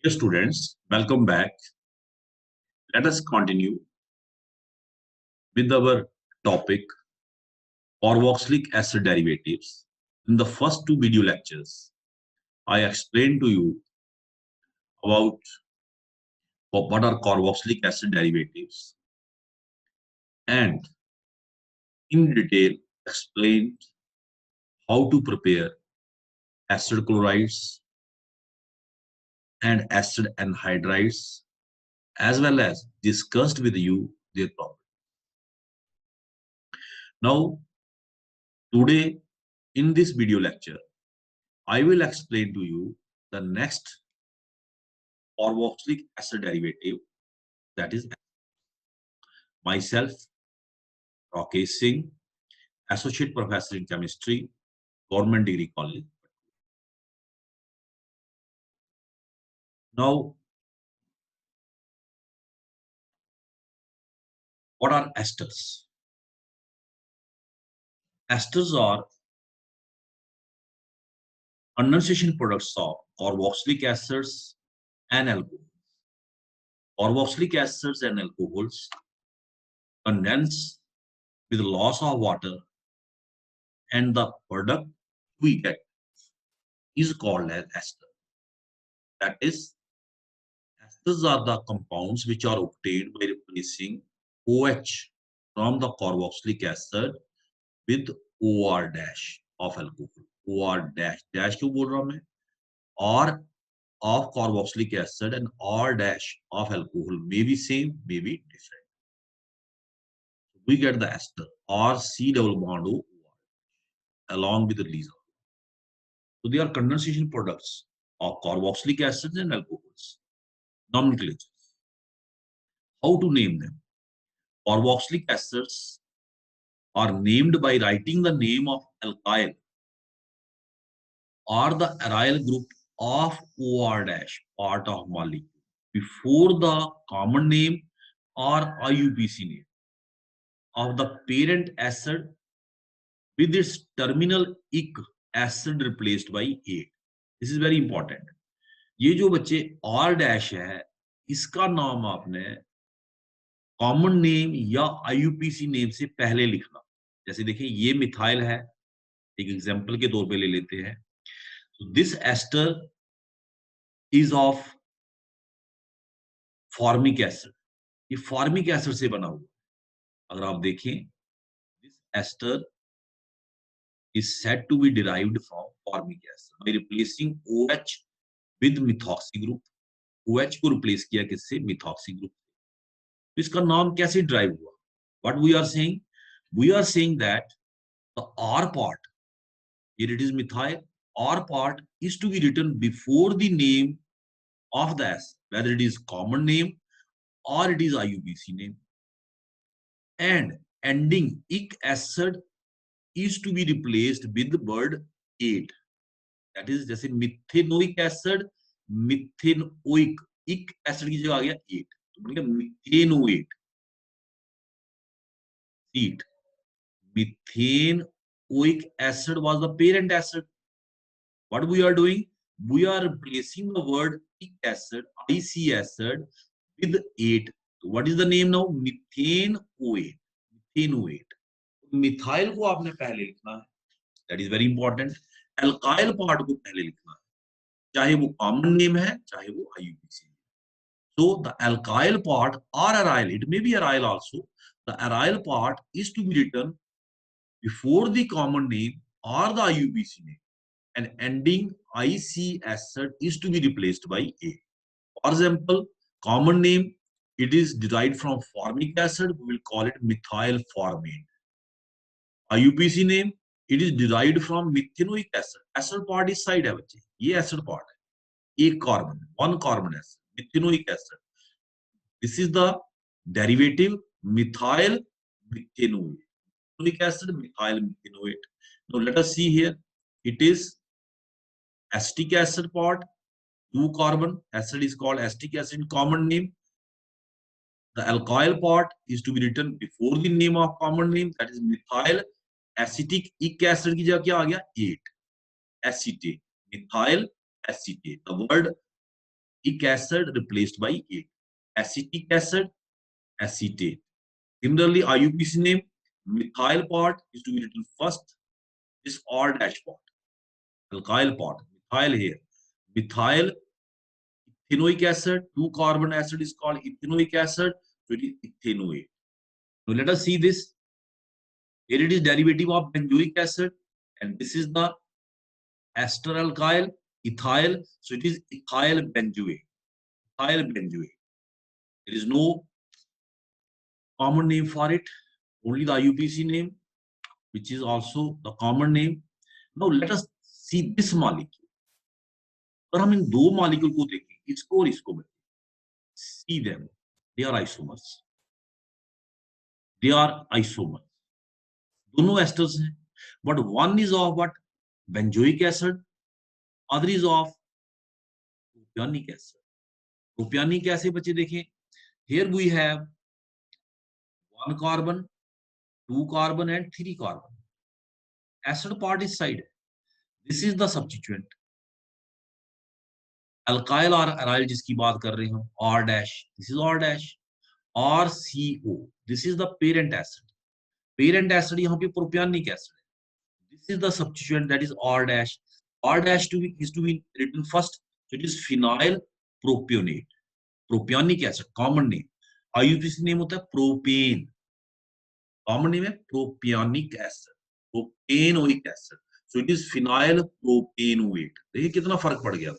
Dear students, welcome back. Let us continue with our topic carboxylic acid derivatives. In the first two video lectures, I explained to you about what are carboxylic acid derivatives and in detail explained how to prepare acid chlorides and acid anhydrides, as well as discussed with you their properties. Now, today in this video lecture, I will explain to you the next carboxylic acid derivative, that is myself, Rakesh Singh, Associate Professor in Chemistry, Government Degree College. Now, what are esters? Esters are condensation products of carboxylic acids and alcohols. Carboxylic acids and alcohols condense with loss of water, and the product we get is called as ester. That is, esters are the compounds which are obtained by replacing OH from the carboxylic acid with OR dash of alcohol. OR dash dash क्यों बोल रहा हूं मैं? R of carboxylic acid and R dash of alcohol may be same, may be different. We get the ester or C double bond O along with the release. So they are condensation products of carboxylic acids and alcohols. Nomenclature. How to name them? Carboxylic acids are named by writing the name of alkyl or the aryl group of OR dash part of molecule before the common name or IUPAC name of the parent acid with its terminal ic acid replaced by 8. This is very important. ये जो बच्चे R dash है, इसका नाम आपने common name या IUPAC name से पहले लिखना. जैसे देखिए ये मिथाइल है, एक एग्जांपल के तौर पे ले लेते हैं. So this ester is of formic acid. ये formic acid से बना हुआ. अगर आप देखें, this ester is said to be derived from formic acid by replacing OH with methoxy group. OH को replace किया किससे? methoxy group. तो इसका नाम कैसे ड्राइव हुआ? What we are saying? We are saying that the R part, here it is methyl, R part is to be written before the name of the acid, whether it is common name or it is IUPAC name. And ending ic acid is to be replaced with the word 8. That is, जैसे methanoic acid, methanoic, इक acid की जगह आ गया 8, तो बन गया methanoate. Seat. Methanoic acid was the parent acid. What we are doing? We are replacing the word ic acid, IC acid, with 8. So what is the name now? Methanoate. Methanoate. Methyl को आपने पहले लिखना है. That is very important. Alkyl part को पहले लिखना है, चाहे वो कॉमन नेम है, चाहे वो IUPAC. So the alkyl part or aryl, it may be aryl also. The aryl part is to be written before the common name or the IUPAC name, and ending IC acid is to be replaced by A. For example, common name, it is derived from formic acid, we will call it methyl formate. IUPAC name, it is derived from methanoic acid. Acid part is side है बच्चे, ये acid part है, एक carbon, one carbon acid, methanoic acid. This is the derivative methyl methanoate. Methanoic acid, methyl methanoate. Now let us see here. It is acetic acid part, 2 carbon acid is called acetic acid in common name. The alkyl part is to be written before the name of common name, that is methyl acetic ic acid की जगह क्या आ गया? 8. Acetate, methyl acetate. The word Ic acid replaced by 8. Acetic acid, acetate. Similarly, IUPAC name, methyl part is to be written first. This R dash part, alkyl part, methyl here. Methyl ethanoic acid, 2-carbon acid is called ethanoic acid, so it is ethanoate. Now let us see this. Here it is derivative of benzoic acid, and this is the ester alkyl, ethyl, so it is ethyl benzoate. Ethyl benzoate. There is no common name for it, only the IUPAC name, which is also the common name. Now let us see this molecule. अगर हम इन दो molecule को देखें, इसको और इसको, see them, they are isomers. They are isomers. दोनों asters हैं, but one is of what? Benzoic acid, other is of propionic acid. Propionic acid बच्चे देखें, here we have 1 carbon, 2 carbon and 3 carbon. Acid part is side. This is the substituent. Alkyl or aryl जिसकी बात कर रहे हैं हम, R dash. This is R dash. RCO. This is the parent acid. Parent acid यहाँ पे propionic acid. This is the substituent, that is R dash. R dash is to be written first. So it is phenyl propionate. Propionic acid, common name. IUPAC name होता है propane. Common name है propionic acid. Propanoic acid. So it is phenyl propanoate. देखिए कितना फर्क पड़ गया,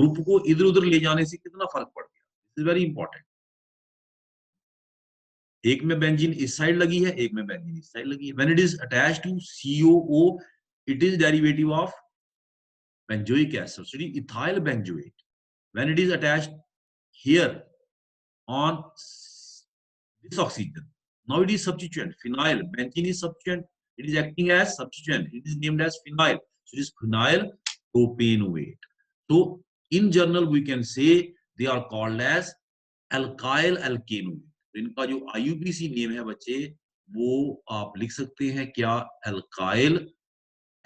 group को इधर उधर ले जाने से कितना फर्क पड़ गया. This is very important. एक में बेंजीन इस साइड लगी है, एक में बेंजीन इस साइड लगी है. When it is attached to COO, it is derivative of benzoic acid, so it is ethyl benzoate. When it is attached here on this oxygen, now it is substituent, phenyl. Benzene is substituent, it is acting as substituent, it is named as phenyl, so it is phenyl propanoate. So in general we can say they are called as alkyl alkanoate. तो इनका जो IUPAC name है बच्चे, वो आप लिख सकते हैं क्या? alkyl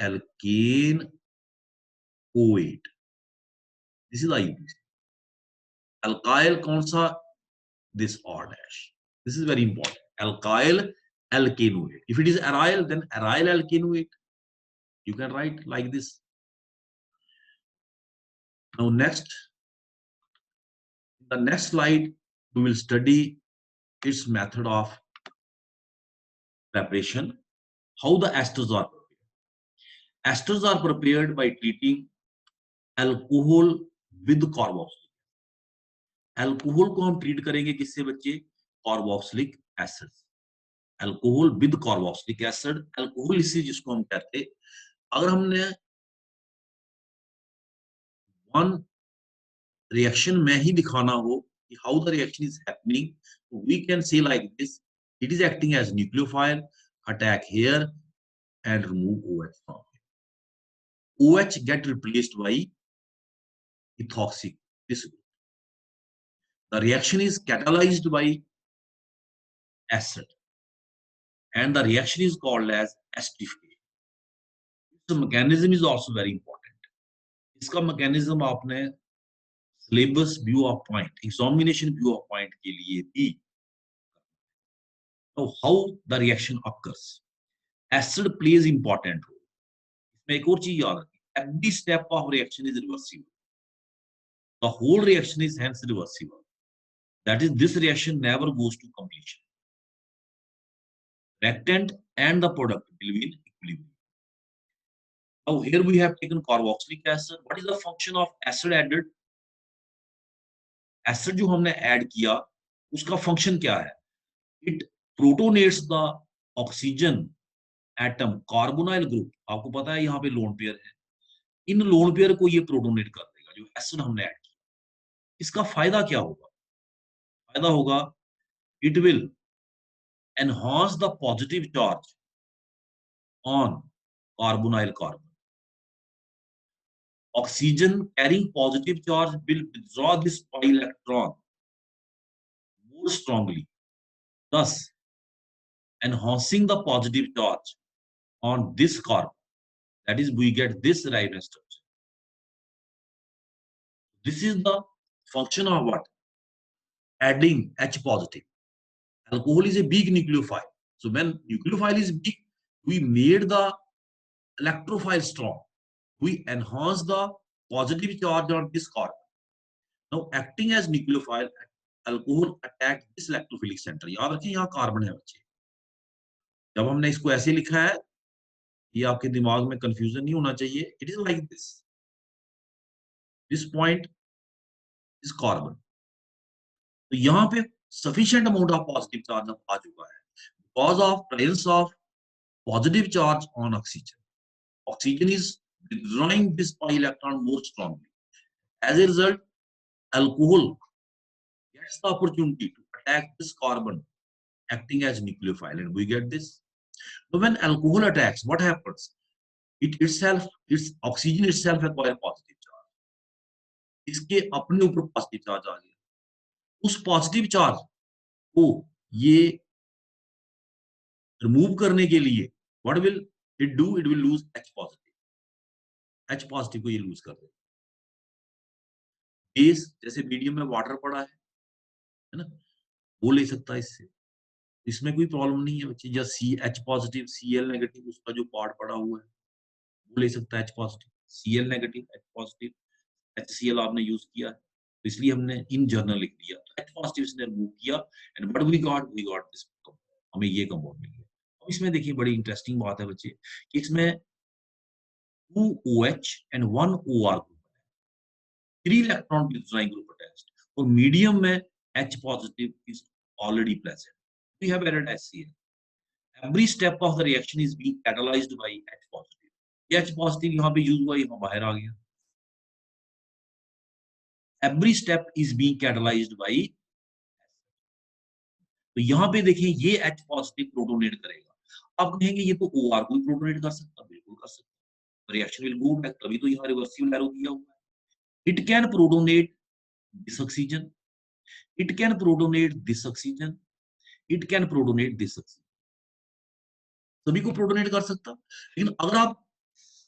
alkane O8. This is IUPAC. Alkyl कौन सा? This R dash. This is very important. Alkyl alkanoate. If it is aryl, then aryl alkanoate. You can write like this. Now next, the next slide, we will study its method of preparation. How the esters are prepared. Esters are prepared by treating alcohol with carboxylic. Alcohol को हम treat करेंगे किससे बच्चे? Carboxylic acid. Alcohol with carboxylic acid. Alcohol इसे जिसको हम कहते हैं, अगर हमने वन रिएक्शन में ही दिखाना हो कि how the reaction is happening, we can say like this. It is acting as nucleophile, attack here and remove OH from it. OH get replaced by ethoxy. This group. The reaction is catalyzed by acid, and the reaction is called as esterification. The mechanism is also very important. इसका mechanism आपने syllabus view of point, examination view of point के लिए भी. Now how the reaction occurs? Acid plays important role. इसमें एक और चीज याद रखिए. Every step of reaction is reversible. The whole reaction is hence reversible. That is, this reaction never goes to completion. Reactant and the product will be in equilibrium. Now here we have taken carboxylic acid. What is the function of acid added? Acid जो हमने add किया, उसका function क्या है? It protonates the oxygen atom, carbonyl group. आपको पता है यहाँ पे lone pair है. इन lone pair को ये protonate कर देगा जो acid हमने add किया. इसका फायदा क्या होगा? फायदा होगा, it will enhance the positive charge on carbonyl carbon. Oxygen carrying positive charge will withdraw this pi electron more strongly, thus enhancing the positive charge on this carbon. That is, we get this Riemann structure. This is the function of what? Adding H positive. Alcohol is a big nucleophile. So when nucleophile is big, we made the electrophile strong. We enhance the positive charge on this carbon. Now acting as nucleophile, alcohol attack this electrophilic center. याद रखें यहाँ carbon है बच्चे. जब हमने इसको ऐसे लिखा है, ये आपके दिमाग में कंफ्यूजन नहीं होना चाहिए. It is like this. This point is carbon. तो यहाँ पे sufficient amount of positive charge आ चुका है because of presence of positive charge on oxygen. Oxygen is withdrawing this pi electron more strongly. As a result, alcohol gets the opportunity to attack this carbon, acting as nucleophile, and we get this. So when alcohol attacks, what happens? Its oxygen itself acquire positive charge. इसके अपने ऊपर positive charge आ गया. उस positive charge को ये remove करने के लिए what will it do? It will lose H positive. H positive को ये लूज कर देगा. बेस जैसे मीडियम में वाटर पड़ा है ना, वो ले सकता है इससे. इसमें कोई प्रॉब्लम नहीं है बच्चे. या H पॉजिटिव Cl नेगेटिव उसका जो पार्ट पड़ा हुआ है वो ले सकता है H positive. Cl negative H positive HCl आपने यूज किया है तो इसलिए हमने इन जर्नल लिख दिया. H पॉजिटिव से रिमूव किया and what we got this. हमें ये कंपाउंड मिल गया. अब इसमें देखिए बड़ी इंटरेस्टिंग बात है बच्चे कि इसमें 2 OH and 1 OR ग्रुप है. 3 इलेक्ट्रॉन withdrawing group attached और मीडियम में H positive is already present. We have added HCl. Every step of the reaction is being catalyzed by H positive. ये H positive यहाँ पे use हुआ, यहाँ बाहर आ गया. Every step is being catalyzed by. तो यहाँ पे देखिए ये H पॉजिटिव प्रोटोनेट करेगा. आप कहेंगे ये तो OR को भी प्रोटोनेट कर सकता. बिल्कुल कर सकता. Reaction will go back. तभी तो यहाँ रिवर्सिबल एरो दिया हुआ है. It can protonate this oxygen. It can protonate this oxygen. It can protonate this oxygen. सभी को प्रोटोनेट कर सकता. लेकिन अगर आप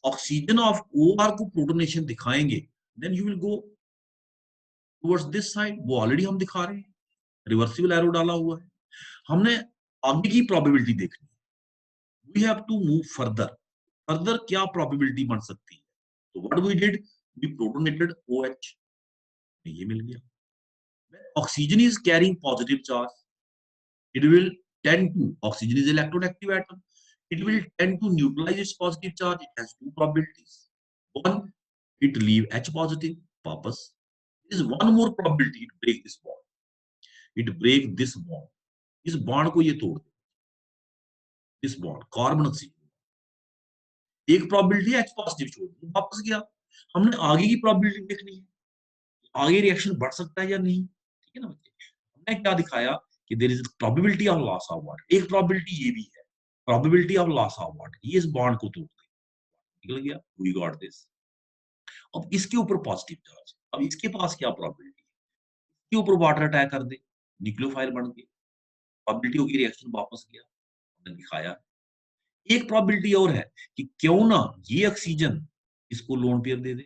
ऑक्सीजन ऑफ OR को प्रोटोनेशन दिखाएंगे then you will go towards this side. वो ऑलरेडी हम दिखा रहे हैं. रिवर्सिबल एरो डाला हुआ है. हमने आगे की प्रोबेबिलिटी देखनी है. We have to move further क्या प्रोबेबिलिटी बन सकती है. तो what we did, we protonated OH. ये मिल गया. Oxygen is carrying positive charge. It will tend to, oxygen is electronegative atom. It will tend to neutralize its positive charge. It has 2 probabilities. One, it leave H positive purpose. There is one more probability. It break this bond. It break this bond. इस bond को ये तोड़ दे. इस bond carbon oxygen. एक probability H positive छोड़ दो, वापस गया. हमने आगे की प्रोबेबिलिटी देखनी है. आगे रिएक्शन बढ़ सकता है या नहीं. ठीक है ना बच्चे. हमने क्या दिखाया कि there is probability of loss of water. एक प्रोबेबिलिटी ये भी है, probability of loss of water. ये इस बॉन्ड को तोड़ दे. निकल गया. We got this. अब इसके ऊपर पॉजिटिव चार्ज. अब इसके पास क्या प्रोबेबिलिटी है? इसके ऊपर वाटर अटैक कर दे, न्यूक्लियोफाइल बन के प्रोबेबिलिटी होगी रिएक्शन वापस गया. हमने दिखाया. एक प्रोबेबिलिटी और है कि क्यों ना ये ऑक्सीजन इसको लोन पेयर दे दे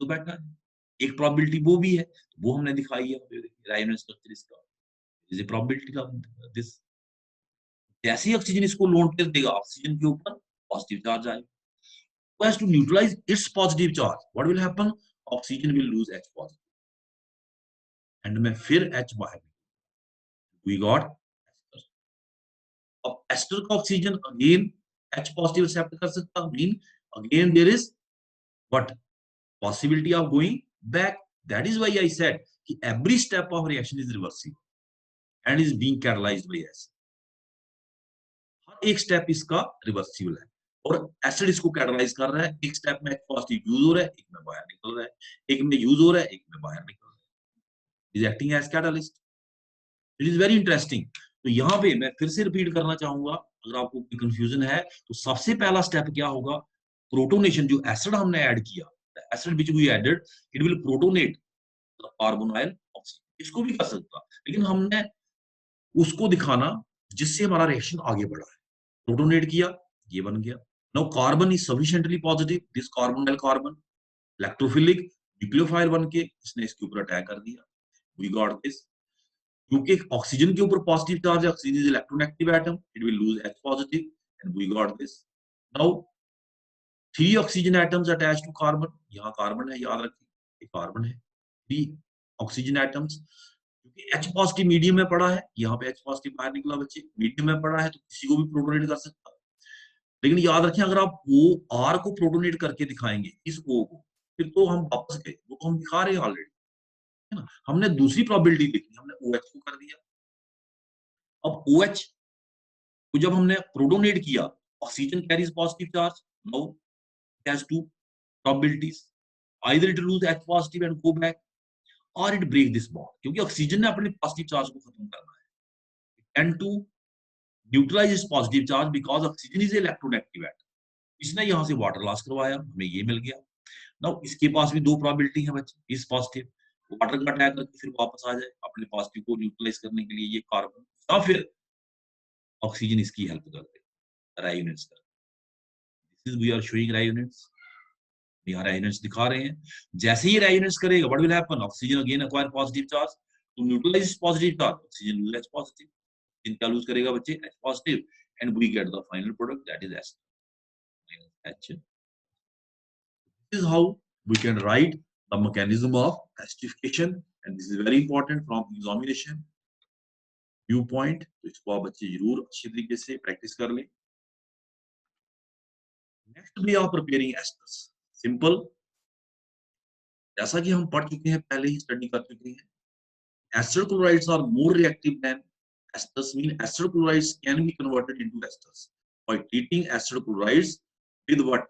तो बैठा है. एक प्रोबेबिलिटी वो भी है, वो हमने दिखाई है. राइनल स्ट्रक्चर इसका is a probability of this. जैसे ही ऑक्सीजन इसको लोन पेयर देगा ऑक्सीजन के ऊपर पॉजिटिव चार्ज आएगा. so as to neutralize its positive charge what will happen, oxygen will lose H positive and में फिर H बाहर. we got ester. अब एस्टर का oxygen again H positive accept कर सकता. Mean again there is what possibility of going back. That is why I said कि every step of reaction is reversible and is being catalyzed by acid. हर एक step इसका reversible है और acid इसको catalyse कर रहा है. एक स्टेप में पॉजिटिव यूज हो रहा है, एक में बाहर निकल रहा है. एक में यूज हो रहा है, एक में बाहर निकल रहा है. Is acting as catalyst. It is very interesting. तो यहाँ पे मैं फिर से रिपीट करना चाहूंगा अगर आपको कोई कंफ्यूजन है तो सबसे पहला स्टेप क्या होगा, प्रोटोनेशन. जो एसिड हमने ऐड किया, acid which we added, it will protonate carbonyl oxygen. इसको भी कर सकता लेकिन हमने उसको दिखाना जिससे हमारा रिएक्शन आगे बढ़ा है. प्रोटोनेट किया, ये बन गया. Now carbon is sufficiently positive. This carbonyl carbon electrophilic, nucleophile बन के इसने इसके ऊपर अटैक कर दिया, वी गॉट दिस। क्योंकि ऑक्सीजन के ऊपर पॉजिटिव चार्ज है, oxygen is electronegative atom, it will lose H positive and we got this. Now 3 oxygen atoms attach to carbon, यहाँ कार्बन है, याद रखिए ये कार्बन है, 3 ऑक्सीजन एटम्स। क्योंकि H पॉजिटिव मीडियम में पड़ा है, यहाँ पे H पॉजिटिव बाहर निकला बच्चे, मीडियम में पड़ा है तो किसी को भी प्रोटोनेट कर सकता है। लेकिन याद रखें अगर आप OR को प्रोटोनेट करके दिखाएंगे इस O को, फिर तो हम वापस गए, वो तो हम दिखा रहे हैं ऑलरेडी, है ना। हमने दूसरी प्रोबेबिलिटी देखी, हमने OH को कर दिया। अब OH को जब हमने प्रोटोनेट किया, oxygen carries positive charge, now it has two probabilities, either it lose H positive and go back or it break this bond, क्योंकि ऑक्सीजन ने अपने पॉजिटिव चार्ज को खत्म करना है, and to neutralize this positive charge because oxygen is electronegative atom, इसने यहाँ से वाटर लॉस करवाया, हमें ये मिल गया। नाउ इसके पास भी 2 प्रोबेबिलिटी है बच्चे, इस पॉजिटिव वाटर का अटैक करके फिर वापस आ जाए अपने पॉजिटिव को न्यूट्रलाइज करने के लिए, ये कार्बन, या फिर ऑक्सीजन इसकी हेल्प कर दे रायोनेट्स कर। This is we are showing resonates, यहाँ रेजोनेंस दिखा रहे हैं। जैसे ही रेजोनेंस करेगा what will happen, oxygen again acquire positive charge to neutralise positive charge, oxygen lose H positive, इनका लूज करेगा बच्चे H positive and we get the final product that is S H। This is how we can write the mechanism of acidification and this is very important from examination viewpoint, तो इसको आप बच्चे जरूर अच्छी तरीके से प्रैक्टिस कर लें। Next way of preparing asters, simple, जैसा कि हम पढ़ चुके हैं, पहले ही स्टडी कर चुके हैं, ester chlorides are more reactive than esters, mean ester chlorides can be converted into esters by treating ester chlorides with what,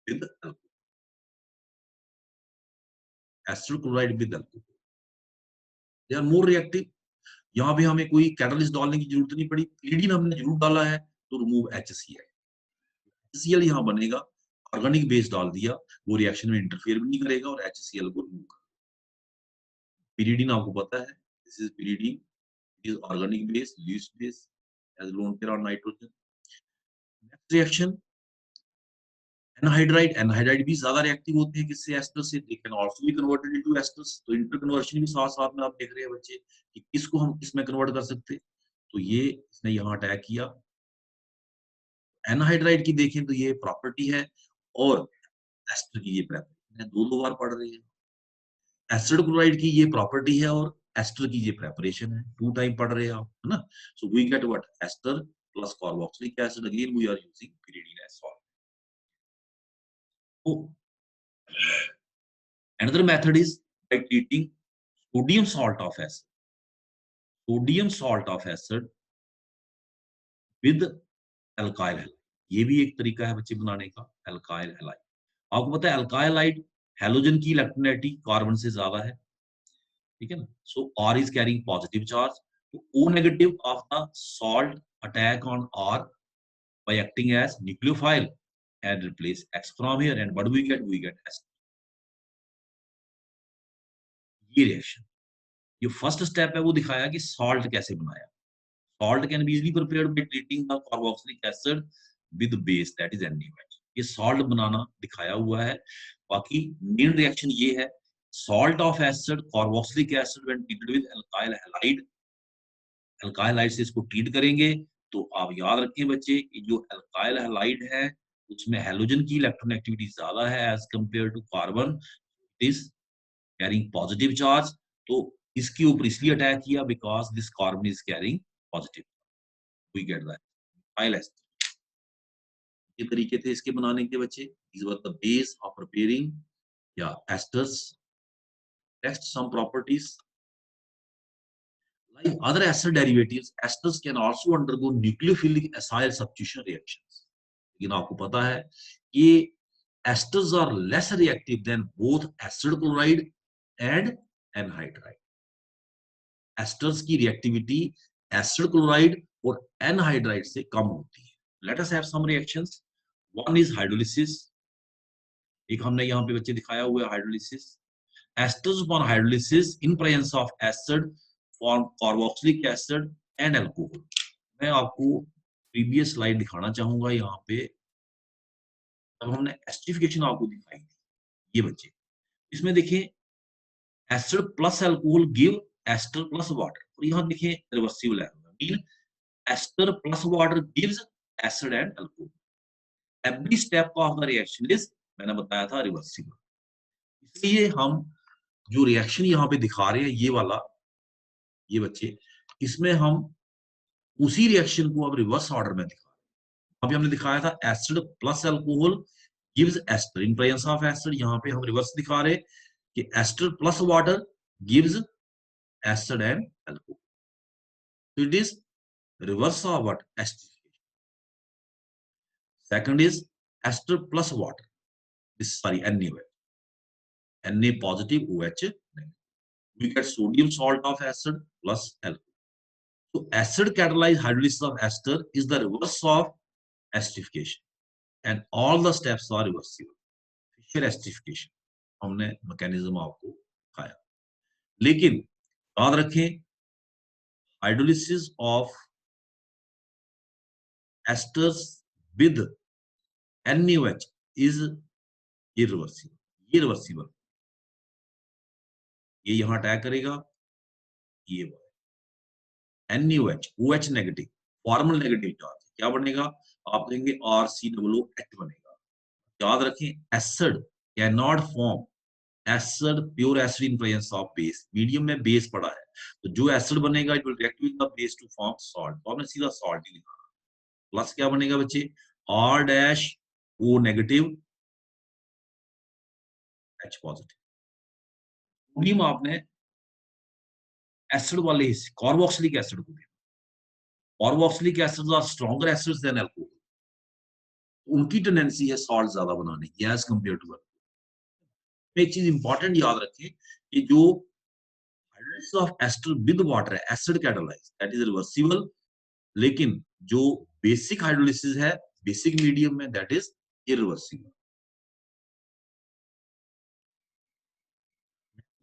with alcohol, ester chloride with alcohol, they are more reactive। यहाँ पे हमें कोई catalyst डालने की जरूरत नहीं पड़ी, pyridine हमने जरूर डाला है तो रिमूव HCl, HCl यहाँ बनेगा, ऑर्गेनिक बेस डाल दिया, वो रिएक्शन में इंटरफेयर भी नहीं करेगा और HCl को रिमूव कर। पीरीडीन आपको पता है, this is pyridine, is organic base, least base as lone pair on nitrogen। Next reaction anhydride, anhydride भी ज्यादा रिएक्टिव होते हैं किससे, एस्टर से, they can also be converted into asters, तो इंटर कन्वर्शन भी साथ साथ में आप देख रहे हैं बच्चे कि किसको हम किस में कन्वर्ट कर सकते हैं। तो ये इसने यहाँ अटैक किया, एनहाइड्राइड की देखें तो ये प्रॉपर्टी है और एस्टर की ये प्रेपरेशन है, दो बार पढ़ रहे हैं। एसिड क्लोराइड की ये प्रॉपर्टी है और एस्टर की ये प्रेपरेशन है, 2 टाइम पढ़ रहे हैं आप, है ना। So we get what, ester plus carboxylic acid, again we are using pyridine as salt। So another method is by treating sodium salt of acid, sodium salt of acid with alkyl halide, ये भी एक तरीका है बच्चे बनाने का, alkyl halide। आपको पता है अल्काइल हाइड हैलोजन की इलेक्ट्रोनेगेटिविटी कार्बन से ज्यादा है, ठीक है ना। सो R is carrying positive charge, तो O negative of the salt attack on R by acting as nucleophile and replace X from here and what do we get, we get S। ये reaction, ये first step है, वो दिखाया कि salt कैसे बनाया। Salt can be easily prepared by treating the carboxylic acid with base that is NaOH, ये salt बनाना दिखाया हुआ है। बाकी मेन रिएक्शन ये है, salt of acid carboxylic acid when treated with alkyl halide, alkyl halide से इसको ट्रीट करेंगे तो आप याद रखें बच्चे, ये जो alkyl halide है उसमें हैलोजन की इलेक्ट्रोनेगेटिविटी ज्यादा है as compare to carbon, is carrying positive charge, तो इसके ऊपर इसलिए अटैक किया because this carbon is carrying positive, we get that alkyl acid। ये तरीके थे इसके बनाने के बच्चे, these were the base of preparing या esters। Next, some properties like other acid derivatives, esters can also undergo nucleophilic acyl substitution reactions। लेकिन आपको पता है ये esters are less reactive than both acid chloride and anhydride। esters की reactivity acid chloride और anhydride से कम होती है। Let us have some reactions। One is hydrolysis, एक हमने यहाँ पे बच्चे दिखाया हुआ है hydrolysis. Esters upon hydrolysis in presence of acid form carboxylic acid and alcohol। मैं आपको प्रीवियस स्लाइड दिखाना चाहूंगा यहाँ पे, तब हमने एस्टिफिकेशन आपको दिखाई थी, ये बच्चे इसमें देखिए acid plus alcohol give ester plus water, और यहाँ देखिए रिवर्सिबल है, mean ester plus water gives acid and alcohol. Every step of the reaction is, मैंने बताया था, रिवर्सिबल। इसलिए हम जो रिएक्शन यहाँ पे दिखा रहे हैं ये वाला, ये बच्चे, इसमें हम उसी रिएक्शन को अब रिवर्स ऑर्डर में दिखा रहे हैं। अभी हमने दिखाया था acid plus alcohol gives ester, in presence of acid, यहाँ पे हम रिवर्स दिखा रहे कि ester plus water gives acid and alcohol. So it is reverse of what? Esterification. Second is ester plus water. This sorry, Na. Na positive, OH negative. We get sodium salt of acid plus alcohol. So acid catalyzed hydrolysis of ester is the reverse of esterification, and all the steps are reversible. Fischer esterification हमने mechanism आपको दिखाया, लेकिन याद रखें hydrolysis of esters with NaOH is irreversible. ये reversible, ये यहां attack करेगा, ये NaOH, OH negative, formal negative charge, क्या बनेगा, आप देंगे RCOOH बनेगा। याद रखें acid can not form acid, pure acid in presence of base, medium में बेस पड़ा है, तो जो एसिड बनेगा it will react with the base to form salt, तो आपने सीधा सॉल्ट ही लिखा। प्लस क्या बनेगा बच्चे, R dash O negative H positive. Sodium आपने एसिड वाले हिस्से कार्बोक्सिलिक एसिड को दिया, carboxylic acids are stronger acids than alcohol, उनकी टेंडेंसी है सॉल्ट ज्यादा बनाने की एज कंपेयर टू अल्कोहल। एक चीज इंपॉर्टेंट याद रखें कि जो hydrolysis of ester with water है, acid catalyse, that is reversible, लेकिन जो बेसिक हाइड्रोलिसिस है बेसिक मीडियम में, that is irreversible.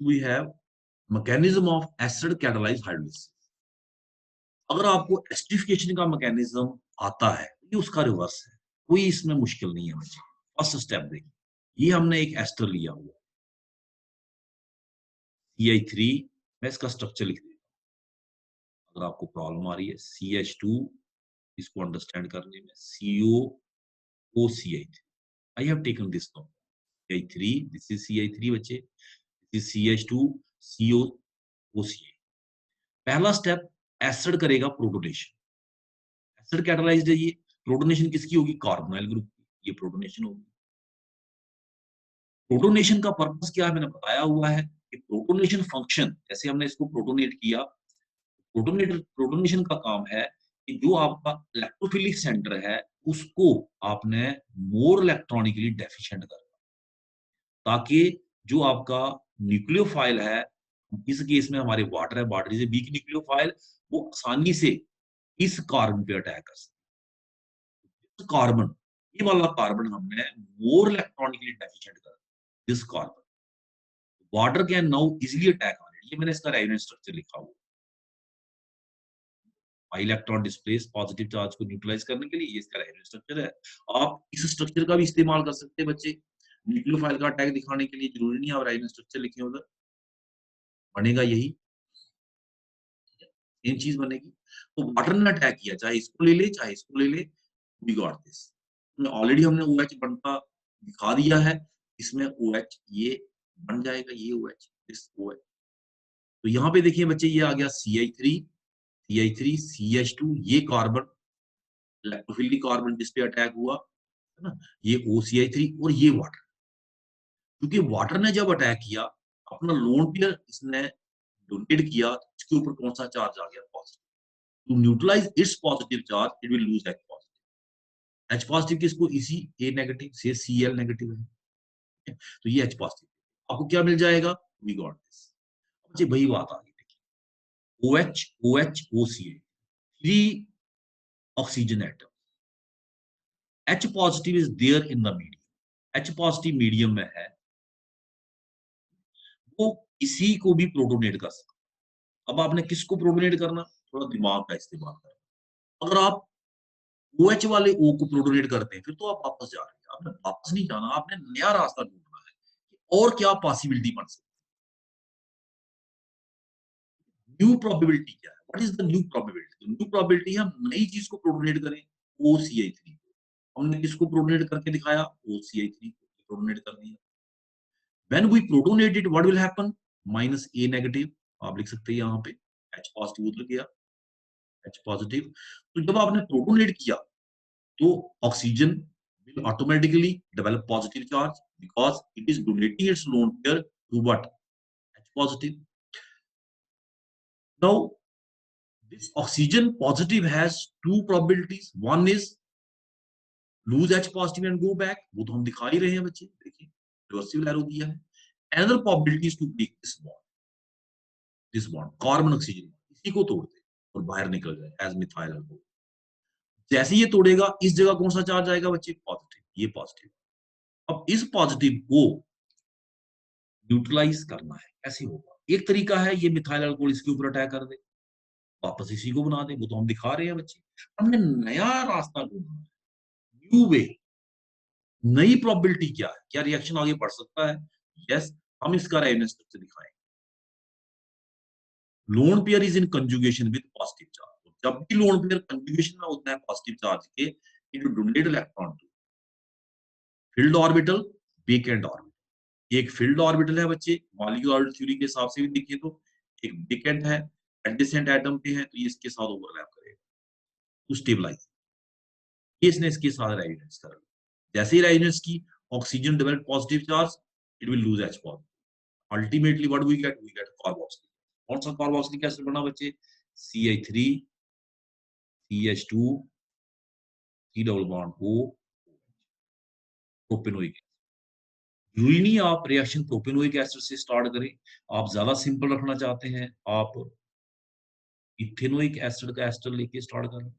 We have mechanism of acid catalyse hydrolysis. अगर आपको एस्टिफिकेशन का मैकेनिज्म आता है, ये उसका रिवर्स है, कोई इसमें मुश्किल नहीं है बच्चे। फर्स्ट स्टेप देखिए, ये हमने एक एस्टर लिया हुआ CH3, मैं इसका स्ट्रक्चर लिख देता हूं अगर आपको प्रॉब्लम आ रही है। CH2, इसको अंडरस्टैंड करने में, COOCH, I have taken this now, CH3, this is CH3 बच्चे, दिस इज CH2, COOCH। पहला स्टेप एसिड करेगा प्रोटोनेशन, एसिड कैटालाइज्ड है ये, प्रोटोनेशन किसकी होगी, कार्बोनाइल ग्रुप की, ये प्रोटोनेशन होगी। प्रोटोनेशन का पर्पस क्या है मैंने बताया हुआ है कि प्रोटोनेशन फंक्शन, जैसे हमने इसको प्रोटोनेट किया, प्रोटोनेशन का काम है कि जो आपका इलेक्ट्रोफिलिक सेंटर है उसको आपने मोर इलेक्ट्रॉनिकली डेफिशिएंट करना, ताकि जो आपका न्यूक्लियोफाइल है, इस केस में हमारे वाटर है, water is a weak nucleophile, वो आसानी से इस कार्बन पे अटैक कर सकते। कार्बन, ये वाला कार्बन हमने मोर इलेक्ट्रॉनिकली डेफिशिएंट कर this carbon, water can now easily attack on it. ये मैंने इसका रेजोनेंस स्ट्रक्चर लिखा हुआ, इलेक्ट्रॉन डिस्प्लेस पॉजिटिव चार्ज को न्यूट्रलाइज करने के लिए, ये इसका रेजोनेंस स्ट्रक्चर है। आप इस स्ट्रक्चर का भी इस्तेमाल कर सकते हैं बच्चे, न्यूक्लियोफाइल का अटैक दिखाने के लिए, जरूरी नहीं है आप रेजोनेंस स्ट्रक्चर लिखें उधर, बनेगा यही सेम चीज बनेगी। तो वाटर ने अटैक किया, चाहे इसको ले ले चाहे इसको ले ले, वी गॉट दिस। ऑलरेडी हमने OH बनता दिखा दिया है, इसमें OH ये बन जाएगा, ये OH, इस OH। तो यहाँ पे देखिए बच्चे, ये आ गया CH3 CH2, ये कार्बन इलेक्ट्रोफिलिक कार्बन जिस पे अटैक हुआ है ना, ये OCH3, और ये वाटर, क्योंकि वाटर ने जब अटैक किया अपना लोन पेयर इसने डोनेट किया, इसके ऊपर कौन सा चार्ज आ गया, positive. To neutralize its positive charge it will lose H positive. H positive किसको, इसी A नेगेटिव से Cl नेगेटिव है, तो ये H पॉजिटिव, आपको क्या मिल जाएगा, वी गॉट दिस। जी वही बात आ गई, देखिए OH OH OCH, 3 oxygen atom, H positive is there in the medium, H positive medium में है, वो इसी को भी प्रोटोनेट कर सकता। अब आपने किसको प्रोटोनेट करना, थोड़ा दिमाग का इस्तेमाल करना। अगर आप OH वाले O को प्रोटोनेट करते हैं फिर तो आप वापस जा रहे हैं, आपने वापस नहीं जाना, आपने नया रास्ता ढूंढना है। और क्या पॉसिबिलिटी बन सकती है? न्यू प्रोबेबिलिटी क्या है? What is the new probability? New probability हम नई चीज को प्रोटोनेट करें, OCI3। हमने किसको प्रोटोनेट करके दिखाया? OCI3 को प्रोटोनेट कर दिया। When we protonate it, what will happen? Minus A negative, आप लिख सकते हैं यहाँ पे H पॉजिटिव उधर गया, H पॉजिटिव। तो जब आपने प्रोटोनेट किया तो oxygen will automatically develop positive charge because it is donating its lone pair to what? H positive. Now this oxygen positive has two probabilities. One is lose H positive and go back, वो तो हम दिखा ही रहे हैं बच्चे, देखिए reversible arrow दिया है। Another probability is to break this bond, carbon oxygen इसी को तोड़ दे और बाहर निकल जाए एज मिथाइल अल्कोहल। जैसे ये तोड़ेगा इस जगह कौन सा चार्ज आएगा बच्चे? पॉजिटिव, ये पॉजिटिव। अब इस पॉजिटिव को न्यूट्रलाइज करना है, कैसे होगा? एक तरीका है ये मिथाइल अल्कोहल इसके ऊपर अटैक कर दे, वापस इसी को बना दे, वो तो हम दिखा रहे हैं बच्चे। हमने नया रास्ता ढूंढना है, न्यू वे। नई प्रोबेबिलिटी क्या है? क्या रिएक्शन आगे बढ़ सकता है? यस, हम इसका रेजोनेंस स्ट्रक्चर दिखाएंगे। Lone pair is in conjugation with positive charge. जब भी लोन पेयर कंजुगेशन में होता है पॉजिटिव चार्ज के, it donate electron to filled orbital, vacant orbital. एक फील्ड ऑर्बिटल है बच्चे, मॉलिक्यूलर थ्योरी के हिसाब से भी देखिए तो एक वेकेंट है, एडजेसेंट एटम पे है, तो ये इसके साथ ओवरलैप करेगा टू स्टेबलाइज। ये इसने इसके साथ रेजोनेंस कर लिया। जैसे ही रेजोनेंस की oxygen develop positive charge, it will lose H positive. Ultimately what we get carboxylic. कौन सा कार्बोक्सिलिक एसिड बना बच्चे? CH3 CH2 C double bond O, propanoic. जरूरी नहीं आप रिएक्शन प्रोपेनोइक एसिड से स्टार्ट करें, आप ज्यादा सिंपल रखना चाहते हैं आप इथेनोइक एसिड का एस्टर लेके स्टार्ट करें।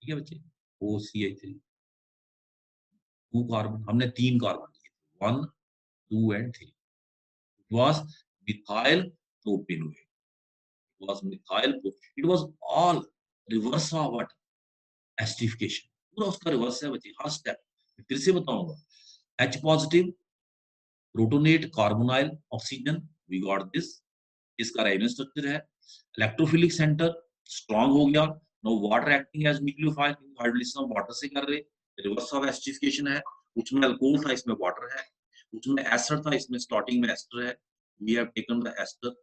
ठीक है बच्चे, OCH3 टू कार्बन, हमने 3 कार्बन लिए, 1 2 and 3। was methyl propanoate, was methyl it was all reverse of what? Esterification, पूरा उसका रिवर्स है बच्चे हर स्टेप। फिर से बताऊंगा, H positive protonate carbonyl oxygen, we got this. इसका रेजोनेंस स्ट्रक्चर है, इलेक्ट्रोफिलिक सेंटर स्ट्रांग हो गया। No water acting as nucleophile, hydrolysis हम वाटर से कर रहे, रिवर्स ऑफ एस्टरिफिकेशन है। उसमें अल्कोहल था, इसमें वाटर है। उसमें एस्टर था, इसमें स्टार्टिंग में एस्टर है। We have taken the ester,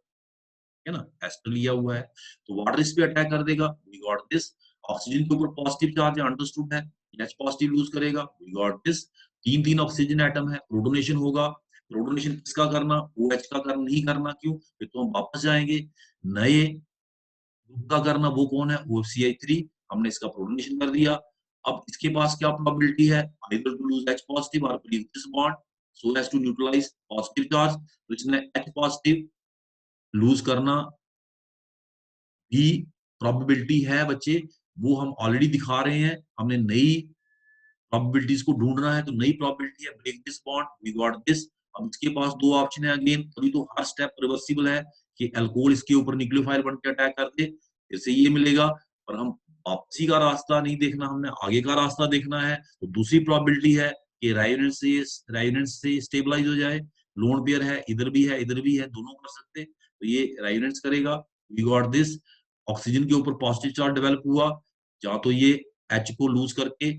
है ना, एस्टर लिया हुआ है, तो वाटर इस पे अटैक कर देगा, वी गॉट दिस। ऑक्सीजन के ऊपर पॉजिटिव चार्ज है, अंडरस्टूड है, H पॉजिटिव लूज करेगा, वी गॉट दिस। तीन तीन ऑक्सीजन एटम है, प्रोटोनेशन होगा। प्रोटोनेशन किसका करना? OH का करना, नहीं करना, क्यों? फिर तो हम वापस जाएंगे, नए ग्रुप का करना, वो कौन है? OCI3। हमने इसका प्रोटोनेशन कर दिया। अब इसके पास क्या प्रोबेबिलिटी है? Either to lose H positive और break this bond so as to neutralise positive charge. तो इसने H पॉजिटिव लूज करना भी प्रोबेबिलिटी है बच्चे, वो हम ऑलरेडी दिखा रहे हैं। हमने नई प्रोबेबिलिटीज को ढूंढना है, तो नई प्रोबेबिलिटी है break this bond, we got this. अब इसके पास दो ऑप्शन है अगेन, तभी तो हर स्टेप रिवर्सिबल है कि अल्कोहल इसके ऊपर न्यूक्लियोफाइल बन के अटैक कर दे, फिर से ये मिलेगा। और हम वापसी का रास्ता नहीं देखना, हमने आगे का रास्ता देखना है। तो दूसरी प्रोबेबिलिटी है कि रायोनेंस से स्टेबलाइज हो जाए। लोन पेयर है, इधर भी है इधर भी है, दोनों कर सकते, तो ये रायोनेंस करेगा, वी गॉट दिस। ऑक्सीजन के ऊपर पॉजिटिव चार्ज डेवलप हुआ, या तो ये H को लूज करके,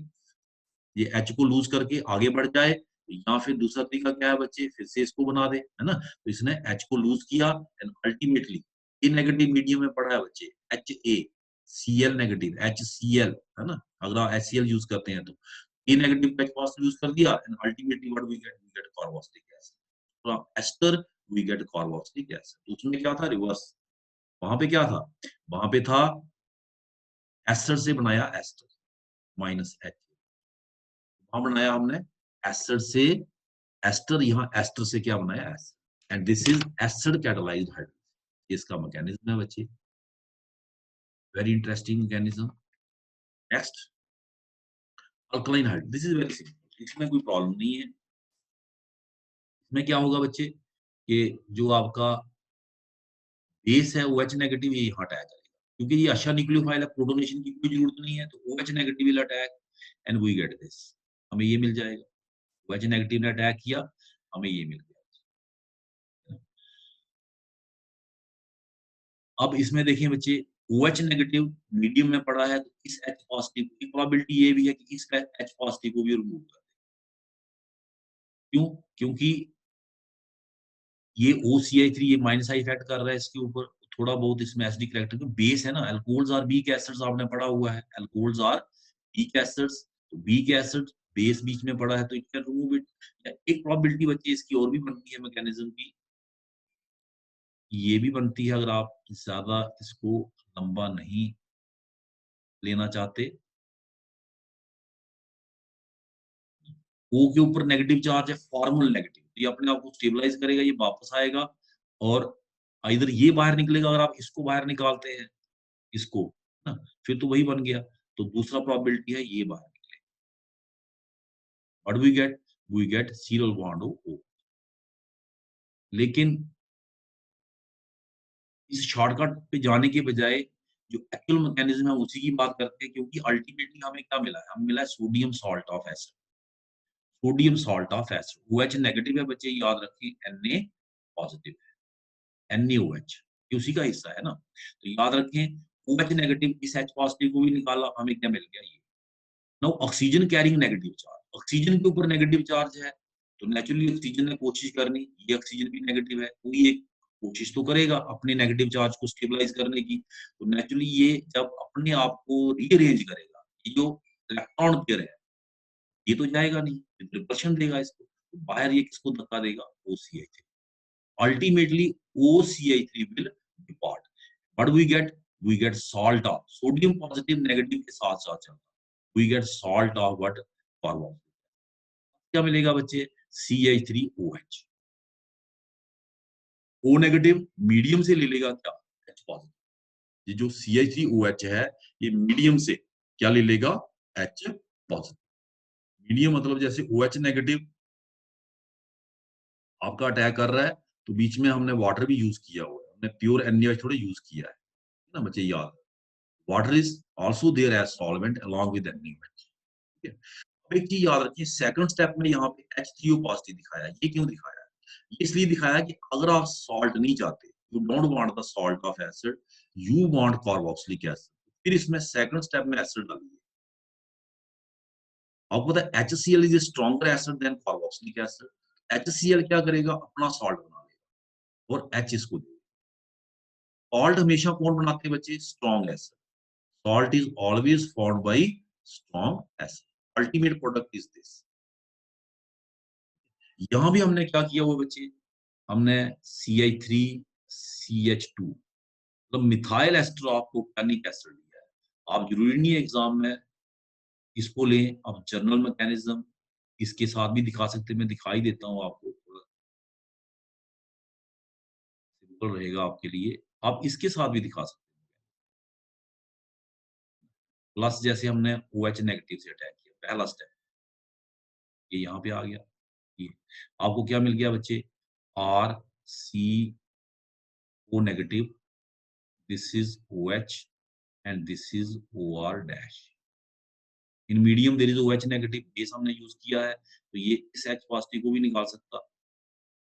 ये H को लूज करके आगे बढ़ जाए, या फिर दूसरा तरीका क्या है बच्चे, फिर से इसको बना दे, है ना। तो इसने H को लूज किया and ultimately A negative medium में पड़ा है बच्चे, HaCl नेगेटिव, HCl, है ना। अगर आप HCl यूज करते हैं तो A negative H positive use कर दिया and ultimately what we get carboxylic acid. तो आप ester we get carboxylic acid. उसमें क्या था? रिवर्स। वहां पे क्या था? वहां पे था एस्टर से बनाया एस्टर, -H। वहां बनाया हमने एस्टर से एस्टर, यहाँ एस्टर से क्या बनाया? Acid. And this is acid catalysed hydrolysis. इसका मैकेनिज्म है बच्चे, very interesting mechanism. Next, alkaline hydrolysis, this is very simple, इसमें कोई प्रॉब्लम नहीं है। इसमें क्या होगा बच्चे कि जो आपका बेस है OH नेगेटिव, ये यहाँ अटैक करेगा, क्योंकि ये अच्छा न्यूक्लियोफाइल है, प्रोटोनेशन की कोई जरूरत नहीं है, तो OH negative will attack and we get this, हमें ये मिल जाएगा। OH नेगेटिव ने अटैक किया, हमें ये मिल गया। अब इसमें देखिए बच्चे, OH नेगेटिव मीडियम में पड़ा है, तो इस H पॉजिटिव की प्रोबेबिलिटी ये भी है कि इसका H पॉजिटिव को भी रिमूव कर दें। क्यों? क्योंकि ये OCH3 ये माइनस आई इफेक्ट कर रहा है इसके ऊपर, थोड़ा बहुत इसमें एसिडिक कैरेक्टर, क्योंकि बेस है ना, अल्कोहल्स आर वीक एसिड्स आपने पढ़ा हुआ है, अल्कोहल्स आर वीक एसिड्स, तो वीक एसिड बेस बीच में पड़ा है तो इट कैन रिमूव इट। एक प्रोबेबिलिटी बच्चे इसकी और भी बनती है मैकेनिज्म की, ये भी बनती है अगर आप ज्यादा इसको लंबा नहीं लेना चाहते। O के ऊपर नेगेटिव चार्ज है, फॉर्मल नेगेटिव, तो ये अपने आप को स्टेबलाइज करेगा, ये वापस आएगा और इधर ये बाहर निकलेगा, अगर आप इसको बाहर निकालते हैं, इसको ना, फिर तो वही बन गया। तो दूसरा प्रोबेबिलिटी है ये बाहर निकले। What we get serial bond O। लेकिन इस शॉर्टकट पे जाने के बजाय जो एक्चुअल मैकेनिज्म है उसी की बात करते हैं, क्योंकि अल्टीमेटली हमें क्या मिला है, हमें मिला है sodium salt of acid. Sodium salt of acid OH negative है बच्चे, याद रखिए, Na पॉजिटिव है, NaOH ये उसी का हिस्सा है ना, तो याद रखें OH नेगेटिव इस H पॉजिटिव को भी निकाला, हमें क्या मिल गया ये। Now oxygen carrying negative charge, oxygen के ऊपर नेगेटिव चार्ज है, तो नेचुरली ऑक्सीजन ने कोशिश करनी, ये ऑक्सीजन भी नेगेटिव है, कोई एक कोशिश तो करेगा अपने नेगेटिव चार्ज को स्टेबलाइज करने की, तो नेचुरली ये जब अपने आप को रीअरेंज करेगा, ये जो इलेक्ट्रॉन पेयर है ये तो जाएगा नहीं, रिपल्शन देगा इसको, तो बाहर ये किसको धक्का देगा, OCH3। Ultimately OCH3 will depart, but we get salt of sodium positive negative के साथ साथ चलता, we get salt of what, carboxylic। क्या मिलेगा बच्चे, CH3OH। O नेगेटिव मीडियम से ले लेगा क्या, H पॉजिटिव। ये जो CH3OH है ये मीडियम से क्या ले लेगा, H पॉजिटिव। मीडियम मतलब जैसे OH नेगेटिव आपका अटैक कर रहा है, तो बीच में हमने वाटर भी यूज किया हुआ है, हमने प्योर NaOH थोड़ा यूज किया है ना बच्चे, याद। Water is also there as solvent along with NaOH। ठीक है। अब एक चीज याद रखिए, सेकंड स्टेप में यहाँ पे H3O पॉजिटिव दिखाया है, ये क्यों दिखाया है, ये इसलिए दिखाया है कि अगर आप सॉल्ट नहीं चाहते, you don't want the salt of acid, you want carboxylic acid, फिर इसमें सेकंड स्टेप में एसिड डालिए। आपको पता है HCl is stronger acid than carboxylic acid. HCl क्या करेगा, अपना सॉल्ट बना लेगा और H इसको देगा। सॉल्ट हमेशा कौन बनाते हैं बच्चे, strong acid. Salt is always formed by strong acid, ultimate product is this. यहां भी हमने क्या किया हुआ बच्चे, हमने CH3CH2 मतलब मिथाइल एस्टर आपको टैनिक एसिड लिया है। आप जरूरी नहीं है एग्जाम में इसको लें, आप जर्नल मैकेनिज्म इसके साथ भी दिखा सकते हैं, मैं दिखाई देता हूँ आपको, थोड़ा सिंपल रहेगा आपके लिए, आप इसके साथ भी दिखा सकते हैं। प्लस जैसे हमने OH नेगेटिव से अटैक किया, पहला स्टेप ये यहाँ पे आ गया, ये आपको क्या मिल गया बच्चे, RCO negative, this is OH and this is OR dash. In medium there is OH negative, base हमने यूज किया है, तो ये इस H पॉजिटिव को भी निकाल सकता,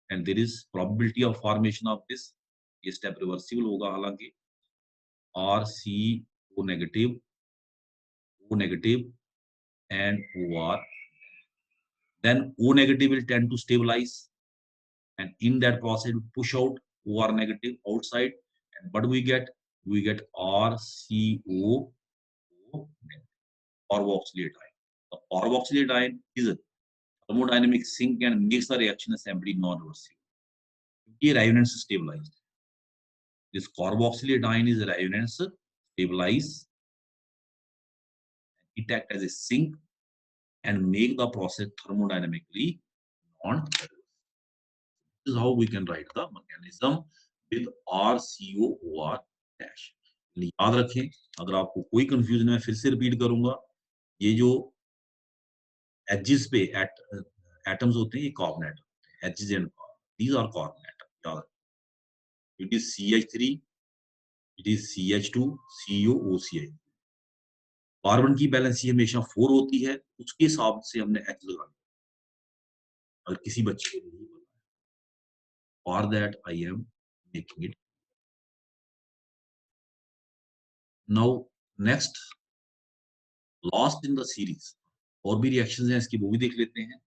and there is probability of formation of this, ये स्टेप रिवर्सिबल होगा हालांकि, RCO negative, O negative and OR, then O negative will tend to stabilize, and in that process push out OR negative outside, and what we get, we get RCO carboxylate ion. The carboxylate ion is a thermodynamic sink and makes the reaction assembly non-reversible. Here resonance stabilized. This carboxylate ion is resonance stabilized. It act as a sink and make the process thermodynamically non-reversible. This is how we can write the mechanism with RCOOR dash. याद रखें, अगर आपको कोई confusion है फिर से repeat करूंगा, ये जो एजेस पे एटम्स होते हैं ये carbon atom, edges and these are carbon atom, याद रखें। It is CH3, it is CH2, CO, OCH। Carbon की बैलेंसी हमेशा 4 होती है, उसके हिसाब से हमने H लगाना। अगर किसी बच्चे को नहीं पता, for that I am making it now. Next, lost in the series, और भी रिएक्शंस हैं इसकी, वो भी देख लेते हैं।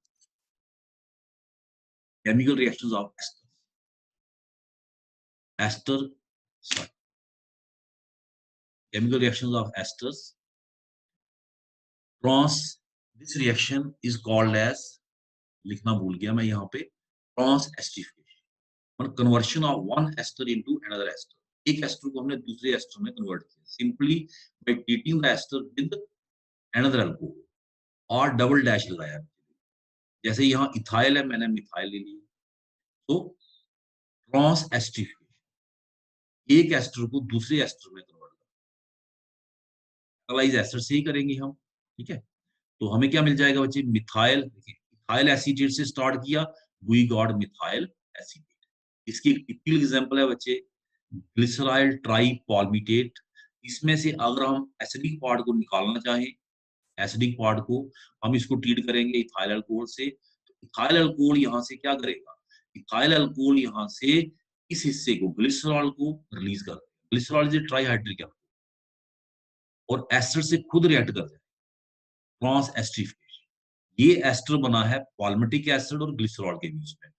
Chemical reactions of ester, sorry, chemical reactions of esters. Trans, this reaction is called as, लिखना भूल गया मैं यहाँ पे, ट्रांस एस्टिफिकेशन, मतलब conversion of one ester into another ester. एक एस्टर को हमने दूसरे एस्टर में कन्वर्ट किया simply by treating the ester with another alcohol, और डबल डैश लगाया। जैसे यहाँ इथाइल है, मैंने मिथाइल ले लिया, तो ट्रांस एस्टिफिकेशन, एक एस्टर को दूसरे एस्टर में कन्वर्ट करना, एस्टर से ही करेंगे हम, ठीक है। तो हमें क्या मिल जाएगा बच्चे, मिथाइल, देखिए मिथाइल एसीटेट से स्टार्ट किया, वी गॉट मिथाइल एसीटेट। इसकी एक टिपिकल एग्जांपल है बच्चे, ग्लिसराइल ट्राइपॉल्मिटेट। इसमें से अगर हम एसिडिक पार्ट को निकालना चाहें, एसिडिक पार्ट को, हम इसको ट्रीट करेंगे इथाइल अल्कोहल से। तो इथाइल अल्कोहल यहाँ से क्या करेगा, इथाइल अल्कोहल यहाँ से इस हिस्से को, ग्लिसरॉल को रिलीज कर देगा। ग्लिसरॉल इज ट्राइहाइड्रिक एल्कोहल, और एसिड से खुद रिएक्ट कर जाएगा, ट्रांस एस्टिफिकेशन। ये एस्टर बना है पॉल्मेटिक एसिड और ग्लिसरॉल के बीच में,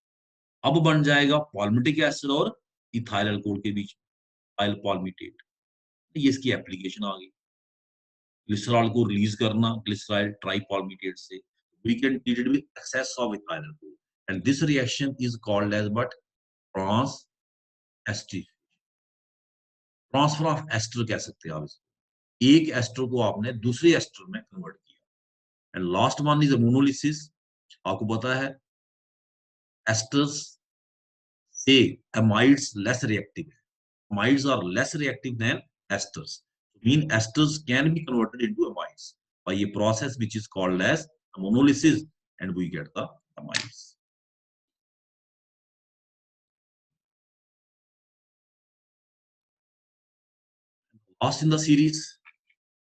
अब बन जाएगा पॉल्मेटिक एसिड और इथाइल अल्कोहल के बीच में, इथाइल पॉल्मिटेट। ये इसकी एप्लीकेशन आ गई, ग्लिसरॉल को रिलीज करना ग्लिसराइल ट्राइपॉल्मिटेट से, we can treat it with excess of ethyl alcohol, and this reaction is called as but transesterification. Transfer of ester कह सकते हैं आप इसको, एक एस्टर को आपने दूसरे एस्टर में कन्वर्ट किया। And last one is ammonolysis. आपको पता है एस्टर्स से एमाइड्स लेस रिएक्टिव है, amides are less reactive than esters, mean esters can be converted into amides by a process which is called as monolysis, and we get the amides. Last in the series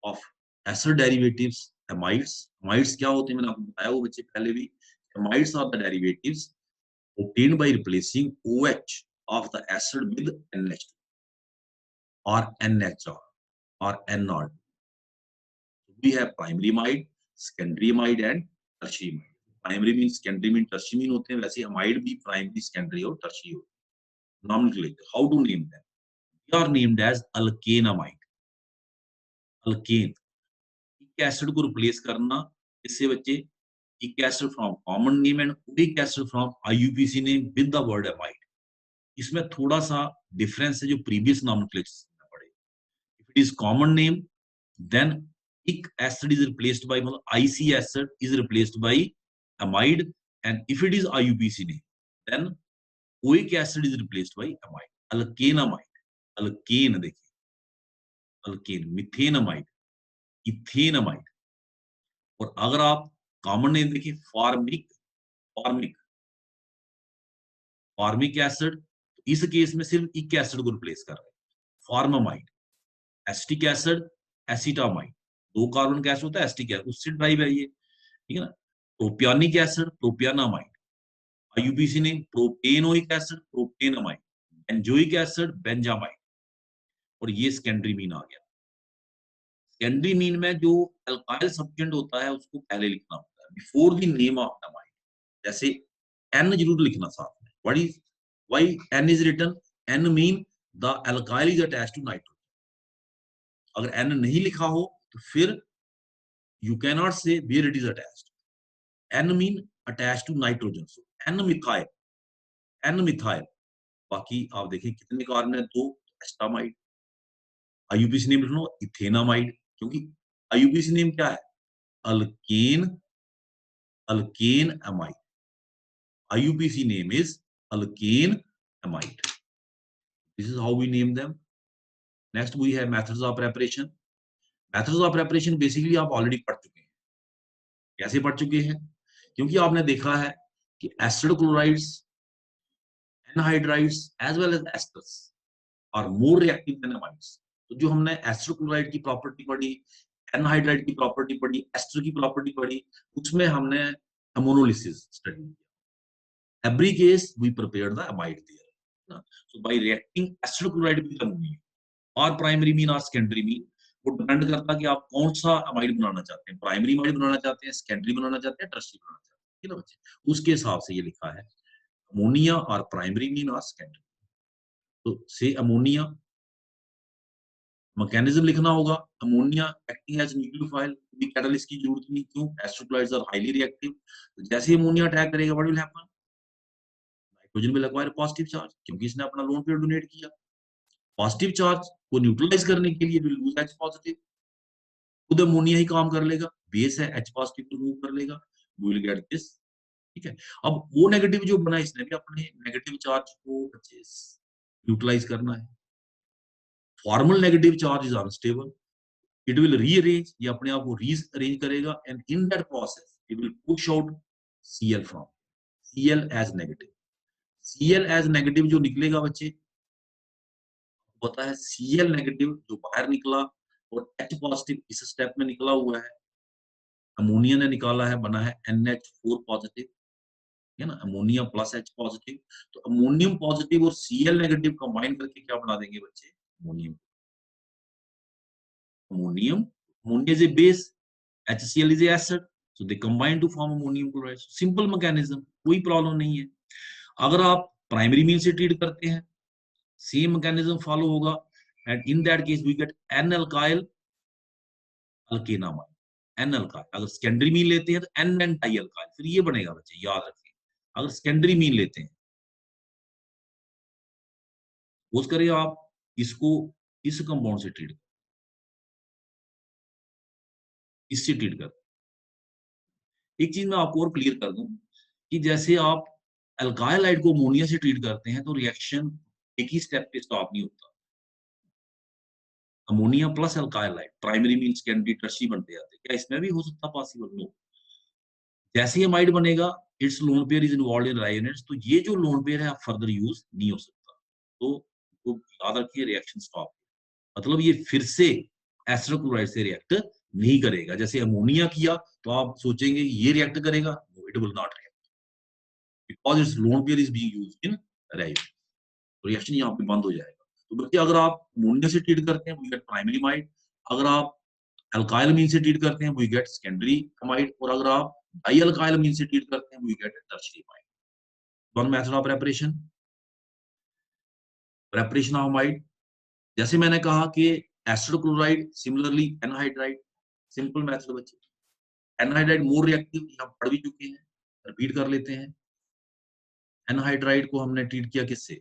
of acid derivatives, amides. Amides क्या होते हैं मैंने आपको बताया वो बच्चे पहले भी, amides are the derivatives obtained by replacing OH of the acid with NH2 or NHR or NR. We have primary amide, secondary amide and tertiary amide. Primary mean, secondary mean, tertiary mean होते हैं, वैसे amide भी primary, secondary और tertiary होते हैं। नाम लिख लेते हैं, how to name them, they are named as alkane amide. Alkane, एक एसिड को रिप्लेस करना, इससे बच्चे एक acid from common name and एक acid from IUPAC name with the word amide. इसमें थोड़ा सा डिफरेंस है जो प्रीवियस नॉमेनक्लेचर में पड़े। If it is common name, then ic acid is replaced by, IC acid is replaced by amide, and if it is IUPAC name, then oic acid is replaced by amide. alkane amide, alkane देखिए, alkane, methane amide, ethane amide, और अगर आप common name देखिए formic, formic, formic acid, तो इस case में सिर्फ इक एसिड को रिप्लेस कर रहे हैं, फार्मामाइड, एसिटिक एसिड, एसिटामाइड, दो कार्बन का एसिड होता है एसिटिक एसिड, उससे ड्राइव है ये, ठीक है ना। प्रोपियानिक एसिड, प्रोपियानामाइड, आईयूपीसी ने propanoic acid, propanamide, benzoic acid, benzamide, और ये सेकेंडरी मीन आ गया। सेकेंडरी मीन में जो अल्काइल सब्सटेंट होता है उसको पहले लिखना होता है, before the name of amide. जैसे एन जरूर लिखना साथ में, what is, why N is written, N mean the alkyl is attached to nitrogen. अगर एन नहीं लिखा हो तो फिर you can not say where it is attached. N mean attached to nitrogen, so N methyl, N methyl। बाकी आप देखिए कितने कार्बन है, दो, एस्टामाइड। आईयूपीसी नेम लिखना इथेनामाइड, क्योंकि आईयूपीसी नेम क्या है, alkane, alkane amide. IUPAC name is alkane amide. This is how we name them. Next we have methods of preparation. Methods of preparation basically आप already पढ़ चुके हैं। कैसे पढ़ चुके हैं, क्योंकि आपने देखा है कि acid chlorides, anhydrides as well as esters are more reactive than amides. तो जो हमने एसिड क्लोराइड की प्रॉपर्टी पढ़ी, एनहाइड्राइड की प्रॉपर्टी पढ़ी, एस्टर की प्रॉपर्टी पढ़ी, उसमें हमने मोनोलिसिस स्टडी किया। every case we prepared the amide there. So by reacting acetyl chloride with ammonia और प्राइमरी मीन और सेकेंडरी मीन, वो डिपेंड करता है कि आप कौन सा अमाइड बनाना चाहते हैं, प्राइमरी अमाइड बनाना चाहते हैं, सेकेंडरी बनाना चाहते हैं, टर्शियरी बनाना चाहते हैं, ठीक है ना बच्चे। उसके हिसाब से ये लिखा है अमोनिया और प्राइमरी मीन और सेकेंडरी। तो से अमोनिया मैकेनिज्म लिखना होगा, ammonia acting as nucleophile, catalyst की जरूरत नहीं, क्यों, एस्ट्रोक्लाइड्स आर हाईली रिएक्टिव। तो जैसे ही अमोनिया अटैक करेगा what will happen, nitrogen will acquire positive charge, क्योंकि इसने अपना लोन पेयर डोनेट किया। पॉजिटिव चार्ज को न्यूट्रलाइज करने के लिए विल लूज एच पॉजिटिव, खुद अमोनिया ही काम कर लेगा, बेस है एच पॉजिटिव को रिमूव कर लेगा, वी विल गेट दिस, ठीक है। अब वो नेगेटिव जो बना, इसने भी अपने नेगेटिव चार्ज को न्यूट्रलाइज करना है। Formal negative charge is unstable, it will rearrange, ये अपने आप को रीअरेंज करेगा, and in that process it will push out Cl from Cl as negative. Cl as negative जो निकलेगा बच्चे, पता है Cl नेगेटिव जो बाहर निकला और H पॉजिटिव इस स्टेप में निकला हुआ है, अमोनिया ने निकाला है, बना है NH4 पॉजिटिव, है ना, अमोनिया प्लस H पॉजिटिव। तो अमोनियम पॉजिटिव और Cl नेगेटिव कंबाइन करके क्या बना देंगे बच्चे, ammonium. Ammonium, ammonia is a base, HCl is a acid, so they combine to form ammonium chloride. Simple mechanism, कोई प्रॉब्लम नहीं है। अगर आप प्राइमरी मीन से ट्रीट करते हैं, सेम मैकेनिज्म फॉलो होगा, and in that case we get N alkyl alkanamide, N alkyl. अगर सेकेंडरी मीन लेते हैं तो एन एन डाई अल्काइल, फिर ये बनेगा बच्चे, याद रखिए। अगर सेकेंडरी मीन लेते हैं, सपोज करिए आप इसको इस कंपाउंड से ट्रीट, इससे ट्रीट कर, एक चीज मैं आपको और क्लियर कर दूं कि जैसे आप अल्काइल हाइड को अमोनिया से ट्रीट करते हैं तो रिएक्शन एक ही स्टेप पे स्टॉप नहीं होता, ammonia plus alkyl hide primary mean secondary tertiary बनते जाते हैं। क्या इसमें भी हो सकता पॉसिबल? नो। जैसे ही अमाइड बनेगा, its lone pair is involved in resonates, तो ये जो लोन पेयर है फर्दर यूज नहीं हो सकता, तो याद रखिए रिएक्शन स्टॉप, मतलब ये फिर से एसिड क्लोराइड से रिएक्ट नहीं करेगा। जैसे अमोनिया किया तो आप सोचेंगे ये रिएक्ट करेगा, no it will not react, because its lone pair is being used in resonate, तो रिएक्शन यहाँ पे बंद हो जाएगा। तो बच्चे अगर आप अमोनिया से ट्रीट करते हैं वी गेट प्राइमरी अमाइड, अगर आप अल्काइल अमीन से ट्रीट करते हैं वी गेट सेकेंडरी अमाइड, और अगर आप डाई अल्काइल अमीन से ट्रीट करते हैं we get tertiary amide. One method of preparation, preparation of amide, जैसे मैंने कहा कि acid chloride similarly anhydride, simple method बच्चे। एनहाइड्राइड मोर रिएक्टिव, हम पढ़ भी चुके हैं, रिपीट कर लेते हैं। एनहाइड्राइड को हमने ट्रीट किया किससे,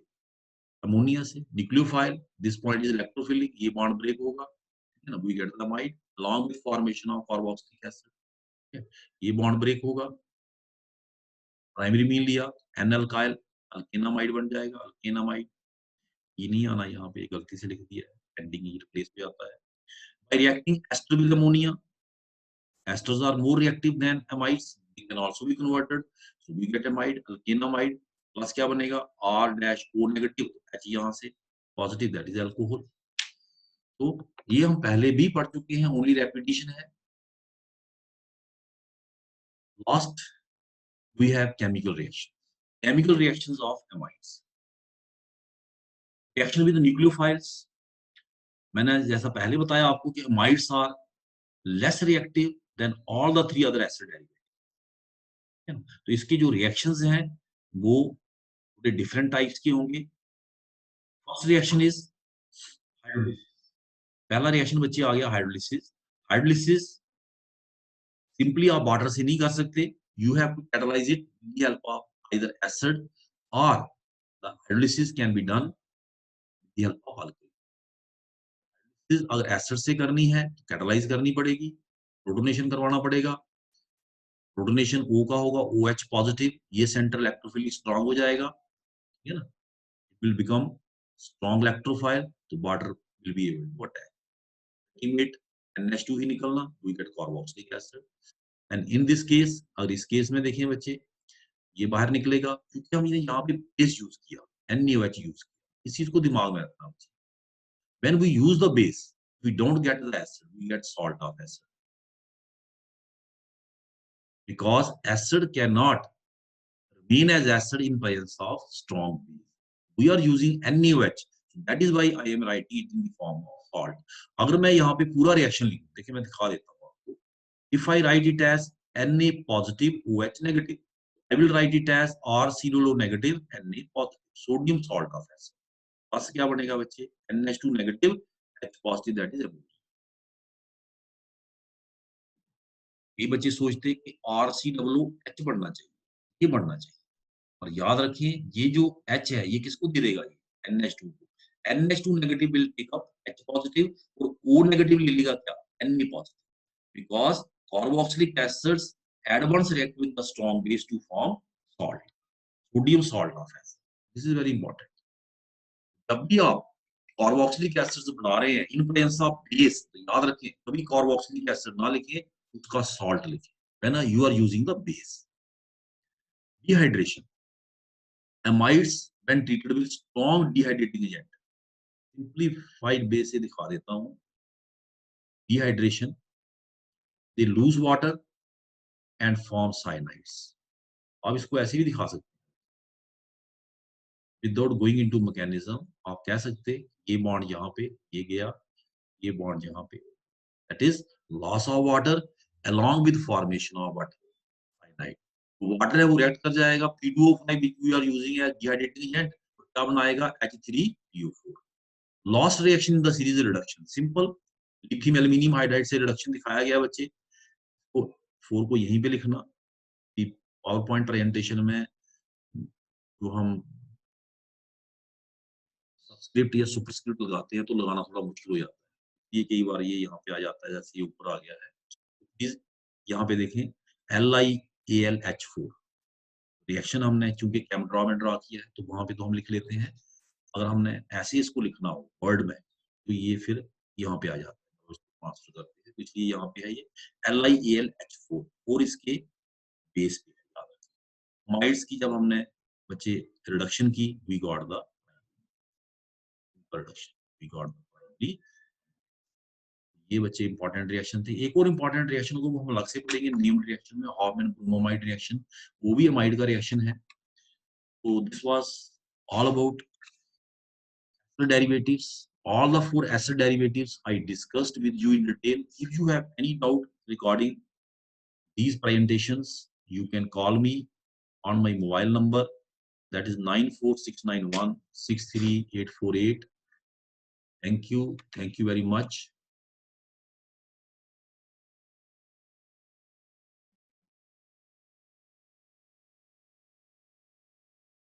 अमोनिया से, nucleophile, this point is electrophilic, ये बॉन्ड ब्रेक होगा, है ना, we get the amide along with formation of carboxylic acid, ठीक है, ये बॉन्ड ब्रेक होगा। प्राइमरी मीन लिया, एन अल्काइल अल्केनामाइड बन जाएगा, अल्केनामाइड, ये नहीं आना, यहाँ पे गलती से लिख दिया है, पेंडिंग ये रिप्लेस पे आता है। By reacting ester with ammonia, esters are more reactive than amides, they can also be converted, so we get amide, alkenamide, plus क्या बनेगा R dash O negative, H यहाँ से पॉजिटिव, दैट इज अल्कोहल। तो ये हम पहले भी पढ़ चुके हैं, ओनली रेपिटेशन है। Last we have chemical reaction, chemical reactions of amides, reaction with nucleophiles। मैंने जैसा पहले बताया आपको कि amides are less reactive than all the three other acid derivatives, तो इसके जो रिएक्शंस हैं वो डिफरेंट टाइप्स के होंगे। फर्स्ट रिएक्शन इज हाइड्रोलिसिस, पहला रिएक्शन बच्चे आ गया हाइड्रोलिसिस। हाइड्रोलिसिस सिंपली आप वाटर से नहीं कर सकते, you have to catalyse it with the help of either acid और the hydrolysis can be done with the help of alcohol. अगर एसिड से करनी है तो कैटलाइज करनी पड़ेगी, प्रोटोनेशन करवाना पड़ेगा, प्रोटोनेशन O का होगा, OH पॉजिटिव, ये सेंट्रल इलेक्ट्रोफिलिक स्ट्रांग हो जाएगा, ठीक है ना, it will become strong electrophile, तो water will be able to attack, emit NH2 ही निकलना, we get carboxylic acid, and in this case, अगर इस केस में देखें बच्चे, ये बाहर निकलेगा क्योंकि हमने यहाँ पे बेस यूज किया, NaOH यूज किया, इस चीज को दिमाग में रखना बच्चे। When we use the base, we don't get the acid, we get salt of acid, because acid cannot remain as acid in presence of strong base. We are using NaOH. That is why I am writing it in the form of salt. अगर मैं यहाँ पे पूरा reaction लिखूं, देखिए मैं दिखा देता हूँ आपको. If I write it as Na positive OH negative, I will write it as RCOO negative Na positive. Sodium salt of acid. बस क्या बनेगा बच्चे? NH2 negative H positive, that is removed. ये बच्चे सोचते हैं कि RCOOH बढ़ना चाहिए, ये बढ़ना चाहिए. और याद रखिए ये जो H है ये किसको दे देगा? ये NH2 को. NH2 negative will pick up H positive और O नेगेटिव ले लेगा क्या? Na positive. Because carboxylic acids had once react with the strong base to form salt, sodium salt of acid. This is very important. जब भी आप carboxylic acid बना रहे हैं इन प्रेजेंस ऑफ बेस, तो याद रखें कभी कार्बोक्सिलिक एसिड ना लिखें, उसका सॉल्ट लिखें. है ना, you are using the base. Dehydration. Amides when treated with strong dehydrating agent. Simplified base से दिखा देता हूँ. Dehydration, they lose water and form cyanides. आप इसको ऐसे भी दिखा सकते हैं. Without going into mechanism, आप कह सकते हैं ये बॉन्ड यहाँ पे, ये गया, ये बॉन्ड यहाँ पे. That is loss of water along with formation of water. Cyanide. Water है वो रिएक्ट कर जाएगा P2O5 which we are using as dehydrating agent. क्या बनाएगा? H3PO4. Lost reaction in the series reduction. Simple. Lithium aluminium hydride से reduction दिखाया गया बच्चे. तो 4 को यहीं पे लिखना. पावर पॉइंट प्रेजेंटेशन में जो हम सबस्क्रिप्ट या सुपरस्क्रिप्ट लगाते हैं तो लगाना थोड़ा मुश्किल हो जाता है. ये कई बार ये यहाँ पे आ जाता है, जैसे ये ऊपर आ गया है. यहाँ पे देखें LiAlH4 रिएक्शन हमने चूंकि ड्रॉ में ड्रॉ किया है तो वहां पे तो हम लिख लेते हैं. अगर हमने ऐसे इसको लिखना हो वर्ड में तो ये फिर यहाँ पे आ जाता है, ट्रांसफर करते हैं. तो इसलिए यहाँ पे है ये LiAlH4 और इसके बेस पे है. माइड्स की जब हमने बच्चे रिडक्शन की we got the reduction, we got the. ये बच्चे इंपॉर्टेंट रिएक्शन थे. एक और इंपॉर्टेंट रिएक्शन को हम अलग से पढ़ेंगे नेम्ड रिएक्शन में, हॉफमैन ब्रोमोमाइड रिएक्शन. वो भी अमाइड का रिएक्शन है. तो this was all about derivatives. All the 4 acid derivatives I discussed with you in detail. If you have any doubt regarding these presentations, you can call me on my mobile number, that is 94691 63848. Thank you very much.